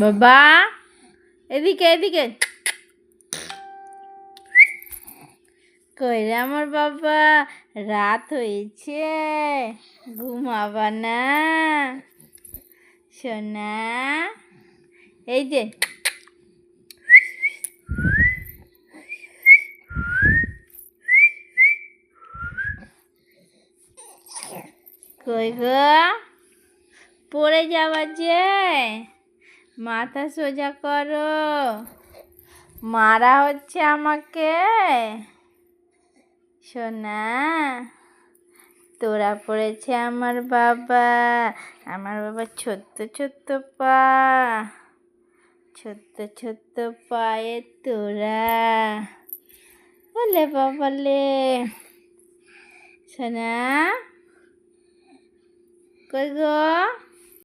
বাবা এদিকে এদিকে কই রে আমার বাবা, রাত হয়েছে, ঘুমাবা না সোনা? এই যে কই গো, পড়ে যাওয়া যে, মাথা সোজা করো, মারা হচ্ছে আমাকে সোনা। তোরা পড়েছে আমার বাবা, আমার বাবা ছোট্ট ছোট্ট পা, ছোট্ট ছোট্ট পায়ে তোরা, বলে বাবালে সোনা। কই গো।